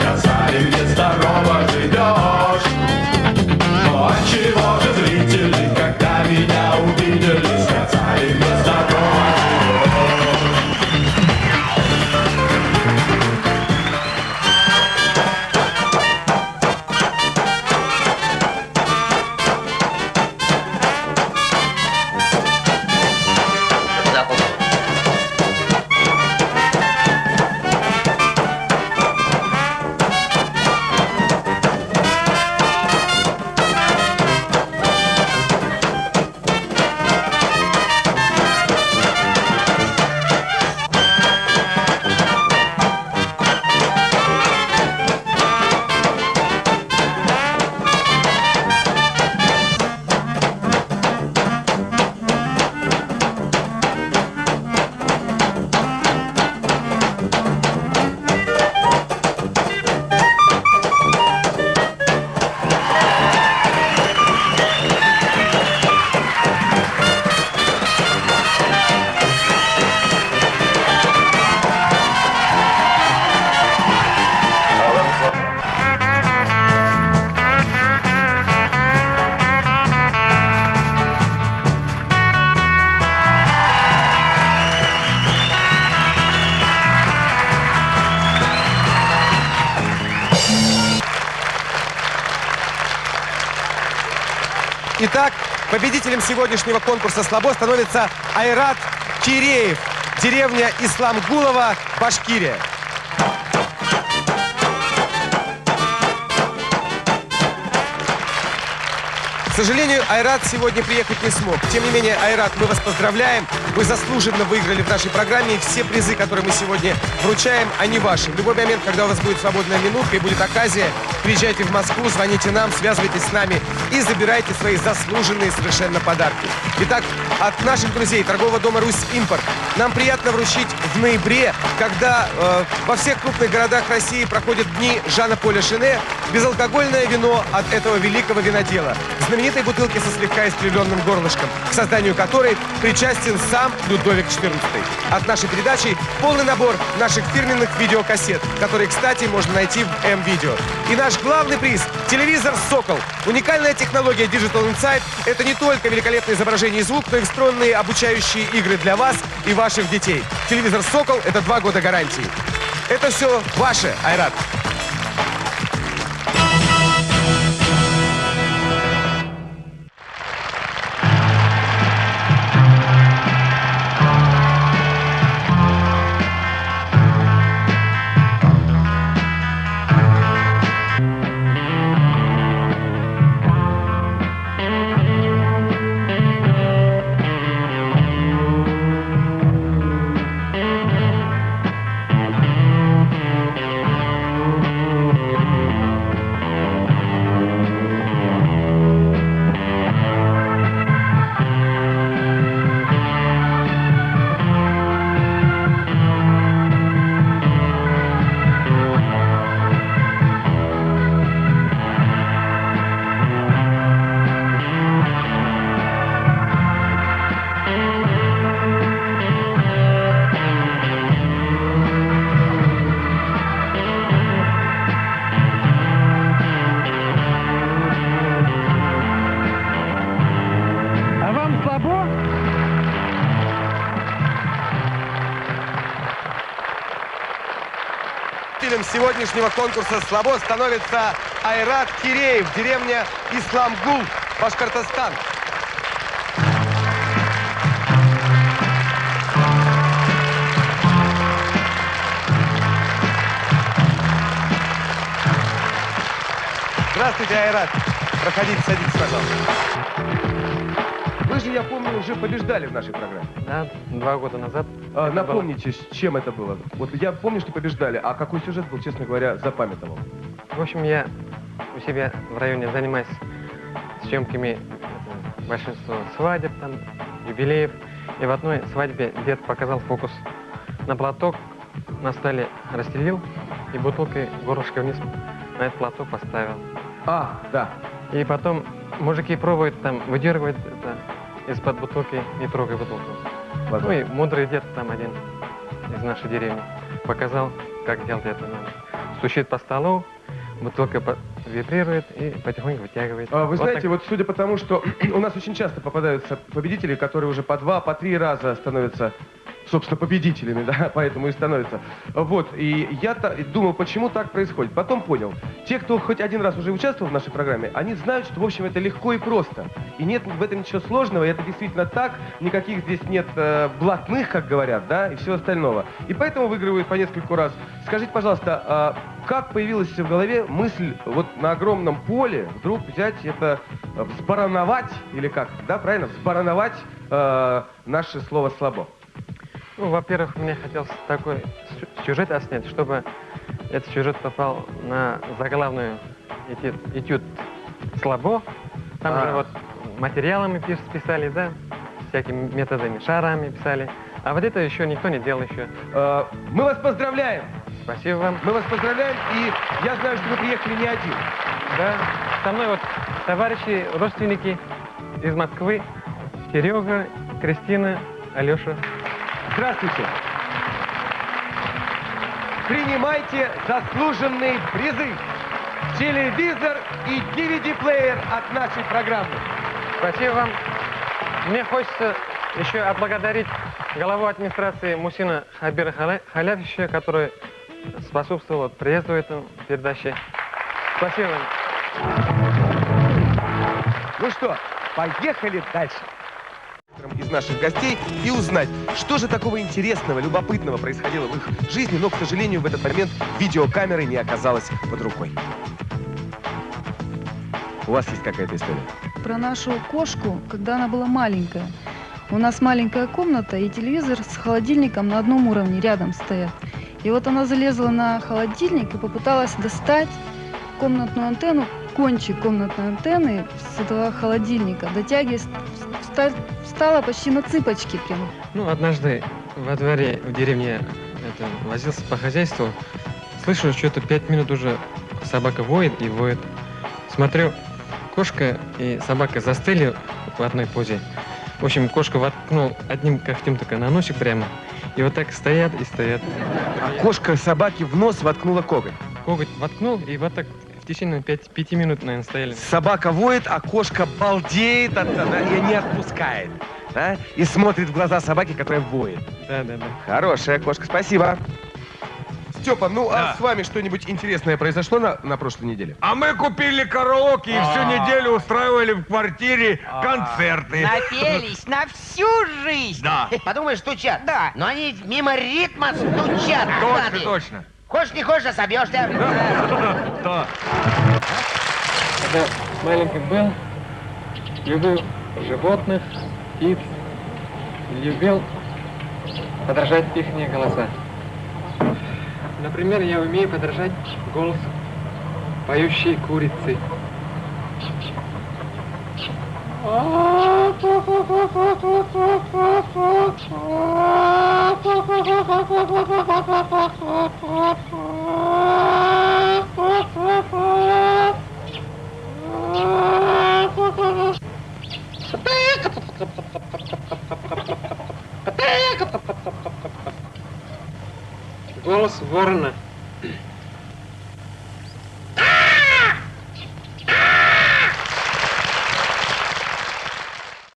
сказали, где здорово живешь. Но отчего же зрители, когда меня увидели, сказали, где здорово живешь. Итак, победителем сегодняшнего конкурса «Слабо» становится Айрат Киреев, деревня Исламгулова, Башкирия. К сожалению, Айрат сегодня приехать не смог. Тем не менее, Айрат, мы вас поздравляем. Вы заслуженно выиграли в нашей программе. И все призы, которые мы сегодня вручаем, они ваши. В любой момент, когда у вас будет свободная минутка и будет оказия, приезжайте в Москву, звоните нам, связывайтесь с нами и забирайте свои заслуженные совершенно подарки. Итак, от наших друзей торгового дома «Русь Импорт» нам приятно вручить в ноябре, когда во всех крупных городах России проходят дни Жана-Поля Шене, безалкогольное вино от этого великого винодела. Знаменитой бутылки со слегка искривленным горлышком, к созданию которой причастен сам Людовик XIV. От нашей передачи полный набор наших фирменных видеокассет, которые, кстати, можно найти в М-Видео. И наш главный приз – телевизор «Сокол». Уникальная технология Digital Insight – это не только великолепное изображение и звук, но и встроенные обучающие игры для вас и ваших детей. Телевизор «Сокол» – это 2 года гарантии. Это все ваше, Айрат. Сегодняшнего конкурса «Слабо» становится Айрат Киреев, деревня Исламгул, Башкортостан. Здравствуйте, Айрат. Проходите, садитесь, пожалуйста. Вы же, я помню, уже побеждали в нашей программе. Да, 2 года назад. Напомните, с чем это было? Вот я помню, что побеждали, а какой сюжет был, честно говоря, запамятовал? В общем, я у себя в районе занимаюсь съемками большинства свадеб, там, юбилеев. И в одной свадьбе дед показал фокус на платок, на столе расстелил и бутылкой горлышко вниз на этот платок поставил. А, да. И потом мужики пробуют там выдергивать это из-под бутылки, не трогай бутылку. Ну и мудрый дед там один из нашей деревни показал, как делать это надо. стучит по столу, бутылка вибрирует и потихоньку вытягивает. Вы Вот знаете, так. вот судя по тому, что у нас очень часто попадаются победители, которые уже по 2, по 3 раза становятся, собственно, победителями, да, поэтому и становятся. Вот, и я думал, почему так происходит. Потом понял, те, кто хоть один раз уже участвовал в нашей программе, они знают, что, в общем, это легко и просто. И нет в этом ничего сложного, и это действительно так, никаких здесь нет блатных, как говорят, да, и всего остального. И поэтому выигрывают по нескольку раз. Скажите, пожалуйста, как появилась в голове мысль вот на огромном поле вдруг взять это, взбарановать, или как, да, правильно, взбарановать наше слово «слабо»? Ну, во-первых, мне хотелось такой сюжет отснять, чтобы этот сюжет попал на заглавную этюд «Слабо». Там же вот материалами писали, да, всякими методами, шарами писали. А вот это еще никто не делал еще. Мы вас поздравляем! Спасибо вам. Мы вас поздравляем, и я знаю, что вы приехали не один. Да, со мной вот товарищи, родственники из Москвы, Серега, Кристина, Алеша. Здравствуйте! Принимайте заслуженные призы. Телевизор и DVD-плеер от нашей программы. Спасибо вам. Мне хочется еще отблагодарить главу администрации Мусина Хабира Халявича, который способствовал приезду этой передачи. Спасибо вам. Ну что, поехали дальше. Из наших гостей и узнать, что же такого интересного, любопытного происходило в их жизни, но, к сожалению, в этот момент видеокамеры не оказалось под рукой. У вас есть какая-то история? Про нашу кошку, когда она была маленькая. У нас маленькая комната и телевизор с холодильником на одном уровне рядом стоят. И вот она залезла на холодильник и попыталась достать комнатную антенну, кончик комнатной антенны с этого холодильника, дотягиваясь, встала почти на цыпочки прямо. Ну, однажды во дворе в деревне возился по хозяйству. Слышу, что-то 5 минут уже собака воет и воет. Смотрю, кошка и собака застыли в одной позе. В общем, кошка воткнул одним когтем только на носик прямо. И вот так стоят и стоят. А кошка собаке в нос воткнула коготь. Коготь воткнул, и вот так в течение 5 минут, наверное, стояли. Собака воет, а кошка балдеет и не отпускает. Да? И смотрит в глаза собаки, которая воет. Да. Хорошая кошка, спасибо. Степа, ну а с вами что-нибудь интересное произошло на прошлой неделе? А мы купили караоке и всю неделю устраивали в квартире концерты. Напелись на всю жизнь. Да. Подумаешь, стучат. Да. Но они мимо ритма стучат. Точно. Хочешь, не хочешь, собьешься. Да. Когда маленький был, любил животных, птиц, любил подражать их голоса. Например, я умею подражать голос поющей курицы.